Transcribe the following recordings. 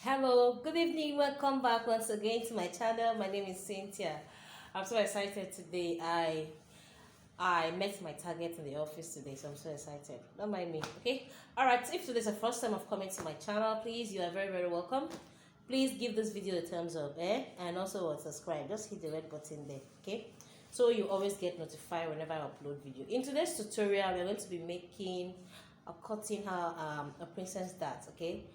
Hello, good evening, welcome back once again to my channel. My name is Cynthia. I'm so excited today. I met my target in the office today, so I'm so excited. Don't mind me, okay? Alright, if today's the first time of coming to my channel, please, you are very welcome. Please give this video a thumbs up, and also subscribe. Just hit the red button there, okay? So you always get notified whenever I upload video. In today's tutorial, we're going to be making a cutting a princess dart, okay?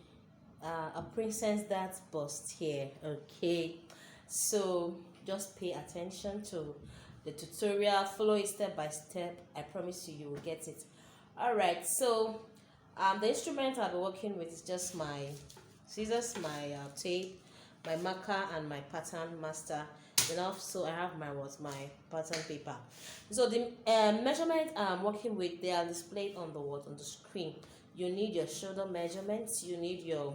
A princess dart bustier, okay? So just pay attention to the tutorial, follow it step by step. I promise you will get it. All right, so the instrument I'll be working with is just my scissors, my tape, my marker, and my pattern master. Enough, so I have my pattern paper. So the measurement I'm working with, they are displayed on the screen. You need your shoulder measurements, you need your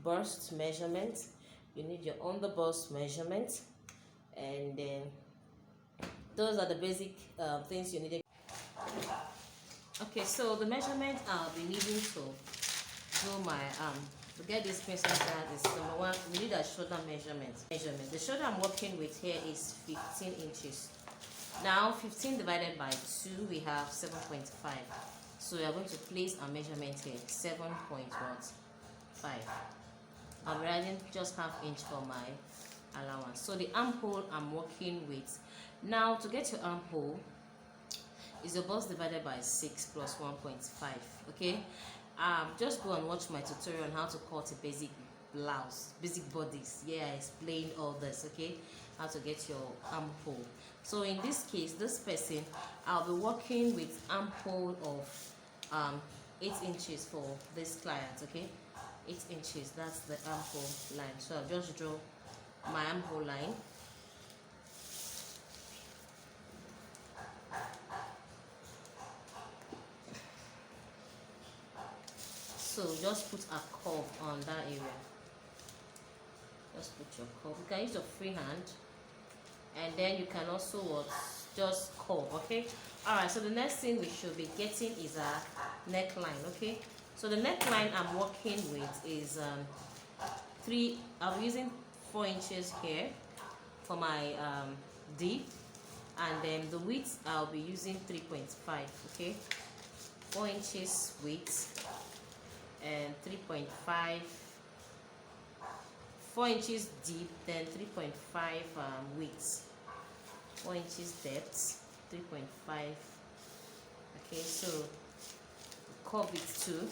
bust measurement, you need your on the bust measurement, and then those are the basic things you need. Okay, so the measurement I'll be needing to do my to get this princess dart is number one, we need a shoulder measurement. The shoulder I'm working with here is 15 inches. Now 15 divided by 2, we have 7.5. So we are going to place our measurement here, 7.5. I'm writing just half inch for my allowance. So the armhole I'm working with. Now to get your armhole is your bust divided by 6 plus 1.5. Okay, just go and watch my tutorial on how to cut a basic blouse, basic bodies. Yeah, I explained all this. Okay, how to get your armhole. So in this case, this person, I'll be working with armhole of 8 inches for this client. Okay, 8 inches, that's the armhole line. So I'll just draw my armhole line. So just put a curve on that area. Just put your curve. You can use your free hand, and then you can also just curve. Okay. All right. So the next thing we should be getting is a neckline. Okay. So the neckline I'm working with is I'm using 4 inches here for my D, and then the width I'll be using 3.5. Okay, 4 inches width and 3.5, 4 inches deep, then 3.5 width, 4 inches depth, 3.5. Okay, so curve it too.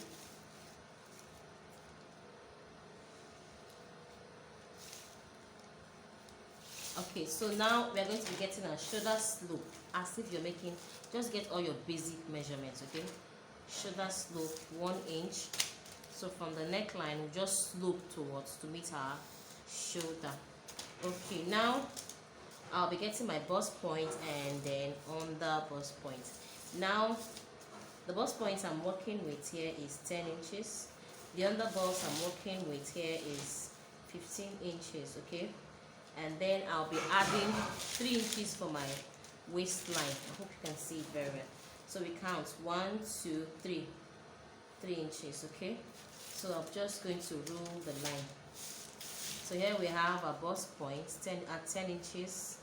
Okay, so now we're going to be getting a shoulder slope, as if you're making, just get all your basic measurements. Okay, shoulder slope 1 inch. So from the neckline, we just slope towards to meet our shoulder. Okay, now I'll be getting my bust point and then on the bust point. Now the bust point I'm working with here is 10 inches. The under bust I'm working with here is 15 inches. Okay, and then I'll be adding 3 inches for my waistline. I hope you can see it very well. So we count 1, 2, 3, 3 inches. Okay, so I'm just going to rule the line. So here we have a bust point at 10 inches.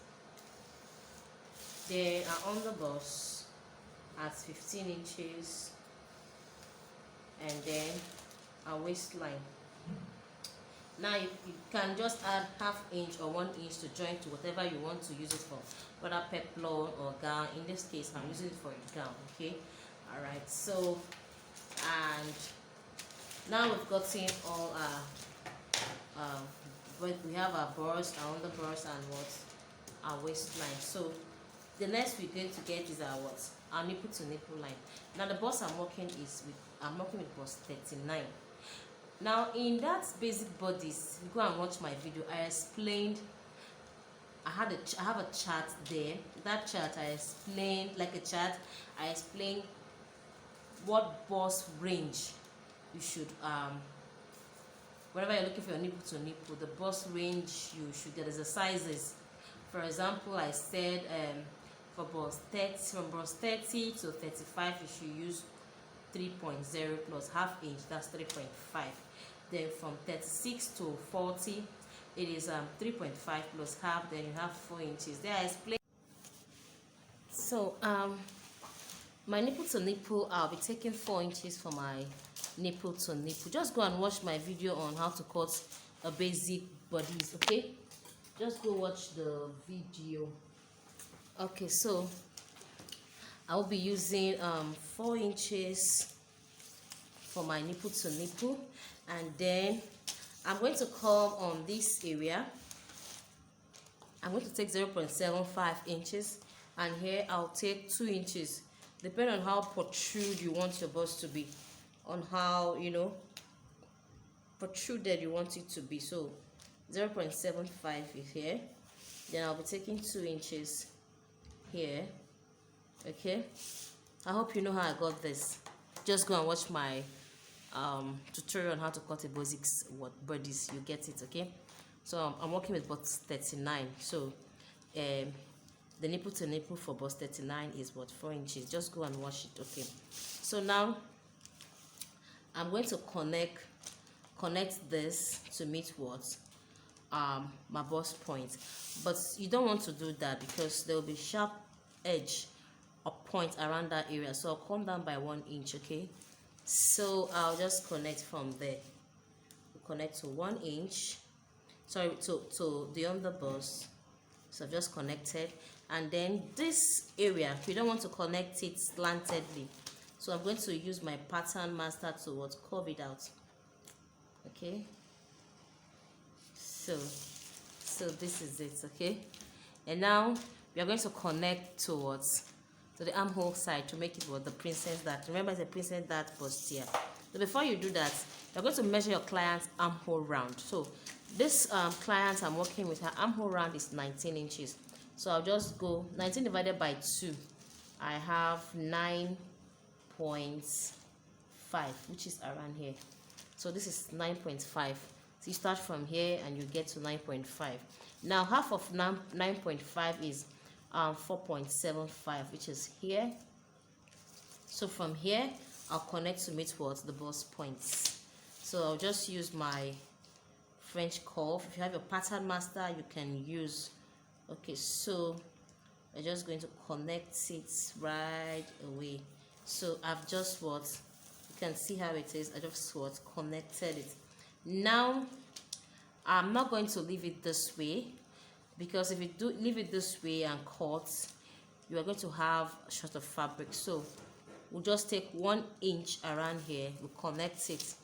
Then on the bust at 15 inches, and then a waistline. Now you can just add half inch or 1 inch to join to whatever you want to use it for, whether peplum or gown. In this case, I'm using it for a gown. Okay, all right. So, and now we've gotten all we have our bust, our under bust, and our waistline. So the next we're going to get is our nipple to nipple line. Now the bust I'm working with bust 39. Now in that basic bodies, go and watch my video. I explained. I have a chart there. That chart I explained, like a chart. I explained what bust range you should whenever you're looking for your nipple to nipple, the bust range you should get is the sizes. For example, I said for bust 30, from bust 30 to 35, you should use 3.0 plus half inch, that's 3.5. Then from 36 to 40, it is 3.5 plus half. Then you have 4 inches. There I explained. So my nipple to nipple, I'll be taking 4 inches for my nipple to nipple. Just go and watch my video on how to cut a basic bodies, okay? Just go watch the video. Okay, so I'll be using 4 inches for my nipple to nipple, and then I'm going to come on this area. I'm going to take 0.75 inches, and here I'll take 2 inches, depending on how protrude you want your bust to be, on how, you know, protruded you want it to be. So 0.75 is here. Then I'll be taking 2 inches here. Okay, I hope you know how I got this. Just go and watch my tutorial on how to cut a basics bodies. You get it. Okay, so I'm working with bust 39. So the nipple to nipple for bust 39 is what, 4 inches. Just go and watch it. Okay, so now I'm going to connect this to meet what my bust point, but you don't want to do that because there will be sharp edge or point around that area. So I'll come down by 1 inch. Okay, so I'll just connect from there. Connect to 1 inch, sorry, to the underbust. So I've just connected, and then this area you don't want to connect it slantedly, so I'm going to use my pattern master to what, curve it out. Okay, so this is it. Okay, and now we are going to connect towards to the armhole side to make it what, the princess dart. Remember, it's a princess dart bustier. So before you do that, you're going to measure your client's armhole round. So this client I'm working with, her armhole round is 19 inches. So I'll just go 19 divided by 2. I have 9.5, which is around here. So this is 9.5. So you start from here and you get to 9.5. Now half of 9.5 is 4.75, which is here. So from here I'll connect to meet what, the bust points. So I'll just use my French curve. If you have your pattern master, you can use. Okay, so we're just going to connect it right away. So I've just what, you can see how it is. I just what, connected it. Now I'm not going to leave it this way, because if you do leave it this way and cut, you are going to have a short of fabric. So we'll just take 1 inch around here, we'll connect it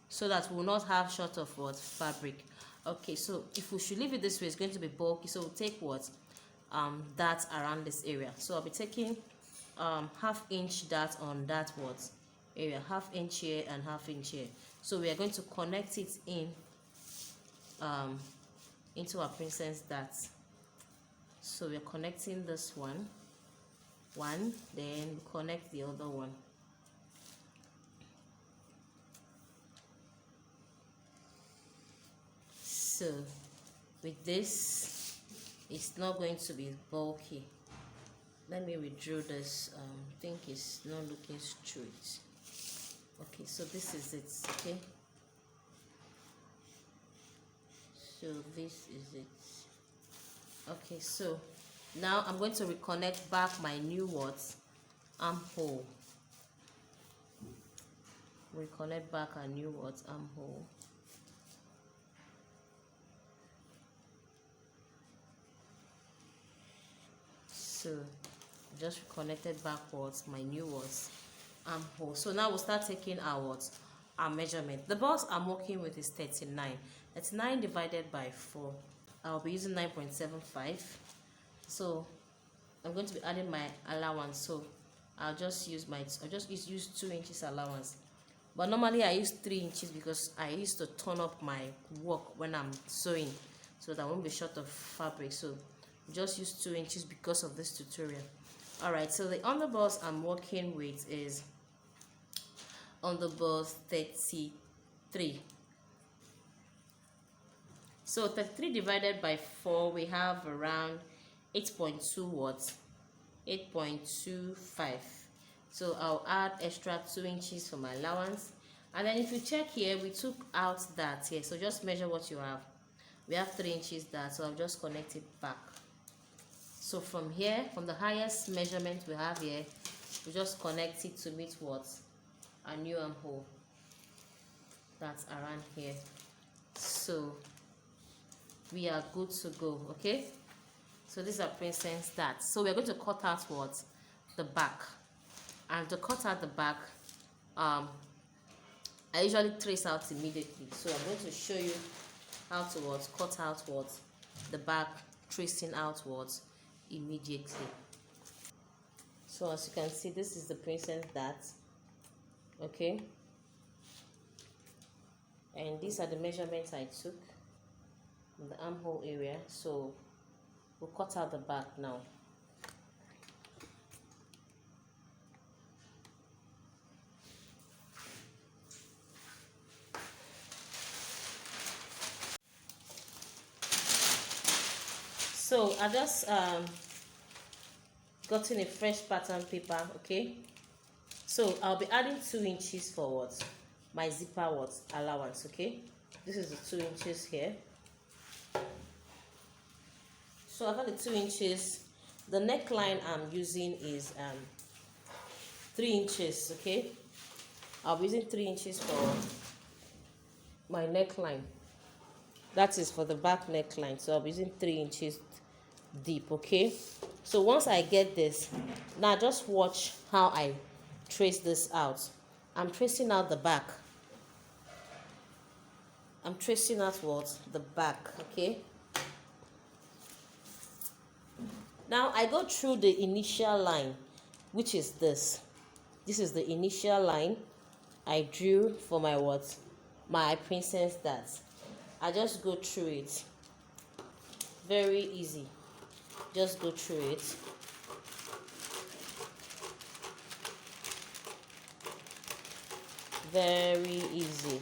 so that we'll not have short of what, fabric. Okay, so if we should leave it this way, it's going to be bulky, so we'll take what, that around this area. So I'll be taking half inch that on that what area, half inch here and half inch here. So we are going to connect it in into our princess dart. So we're connecting this one, then connect the other one. So with this, it's not going to be bulky. Let me withdraw this. I think it's not looking straight. Okay, so this is it. Okay, so this is it. Okay, so now I'm going to reconnect back my new what, armhole. Reconnect back a new what, armhole. So just reconnected backwards my new words armhole. So now we'll start taking our words, our measurement. The bust I'm working with is 39. That's 9 divided by 4. I'll be using 9.75. So I'm going to be adding my allowance. So I'll just use 2 inches allowance. But normally I use 3 inches because I used to turn up my work when I'm sewing, so that I won't be short of fabric. So just use 2 inches because of this tutorial. Alright, so the underbust I'm working with is underbust 33. So 33 divided by 4, we have around 8.2 watts, 8.25. So I'll add extra 2 inches for my allowance, And then if you check here, we took out that here, so just measure what you have. We have 3 inches that, so I'll just connect it back. So from here, from the highest measurement we have here, we just connect it to meet what? A new armhole that's around here. So we are good to go. Okay, so these are princess darts. So we're going to cut out what? The back. And to cut out the back, I usually trace out immediately. So I'm going to show you how to what? Cut out what? The back, tracing out what? Immediately. So as you can see, this is the princess dart. Okay, and these are the measurements I took in the armhole area. So we'll cut out the back now. So I just gotten a fresh pattern paper. Okay, so I'll be adding 2 inches for what? My zipper what? Allowance. Okay, this is the 2 inches here. So I've got the 2 inches. The neckline I'm using is 3 inches. Okay, I'll be using 3 inches for my neckline. That is for the back neckline. So I'll be using 3 inches deep. Okay, so once I get this, now just watch how I trace this out. I'm tracing out the back. I'm tracing out what? The back. Okay, now I go through the initial line, which is this. This is the initial line I drew for my what? My princess dart. I just go through it. Very easy. Just go through it. Very easy.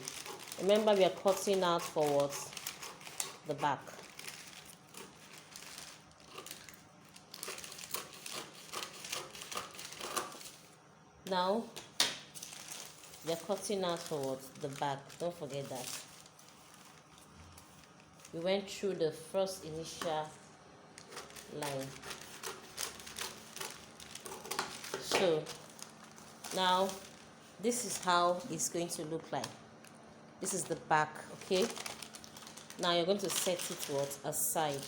Remember, we are cutting out for what? The back. Now we are cutting out for what? The back. Don't forget that. We went through the first initial line. So now this is how it's going to look like. This is the back. Okay, now you're going to set it what? Aside.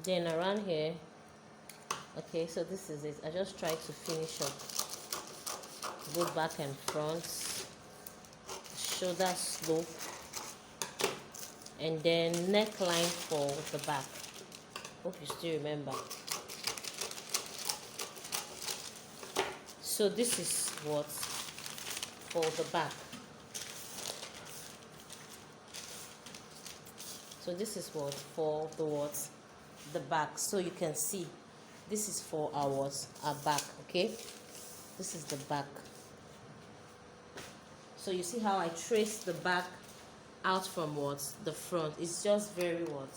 Then around here, okay, so this is it. I just try to finish up both back and front, shoulder slope, and then neckline for the back. Hope you still remember. So this is what for the back. So this is what for the what? The back. So you can see this is for our back. Okay, this is the back. So you see how I trace the back out from what? The front. It's just very what?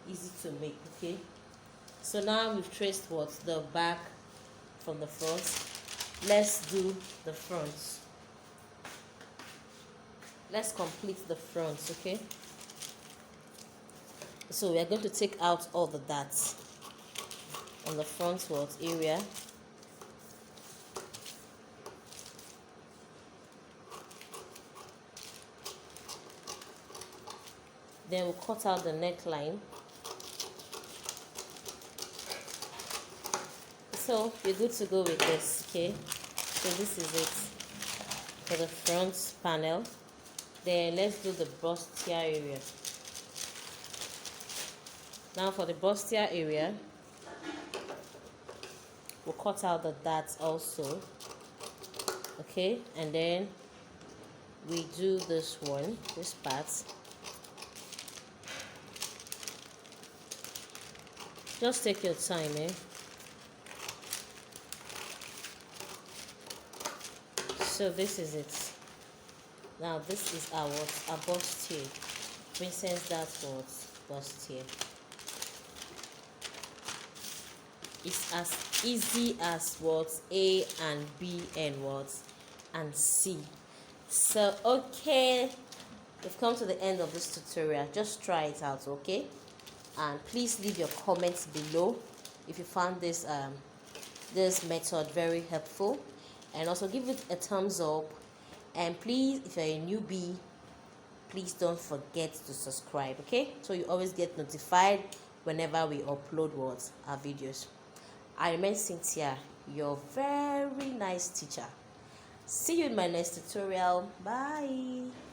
Easy to make. Okay, so now we've traced what? The back from the front. Let's do the front. Let's complete the front. Okay, so we are going to take out all the darts on the front what area. Then we'll cut out the neckline. So we're good to go with this. Okay, so this is it for the front panel. Then let's do the bustier area. Now for the bustier area, we'll cut out the darts also. Okay, and then we do this one, this part. Just take your time, so this is it. Now this is our bustier. Princess, that's what bustier. It's as easy as what A and B and what and C. So okay, we've come to the end of this tutorial. Just try it out, okay? And please leave your comments below if you found this method very helpful, and also give it a thumbs up. And please, if you're a newbie, please don't forget to subscribe, okay? So you always get notified whenever we upload our videos. I remain Cynthia, your very nice teacher. See you in my next tutorial. Bye.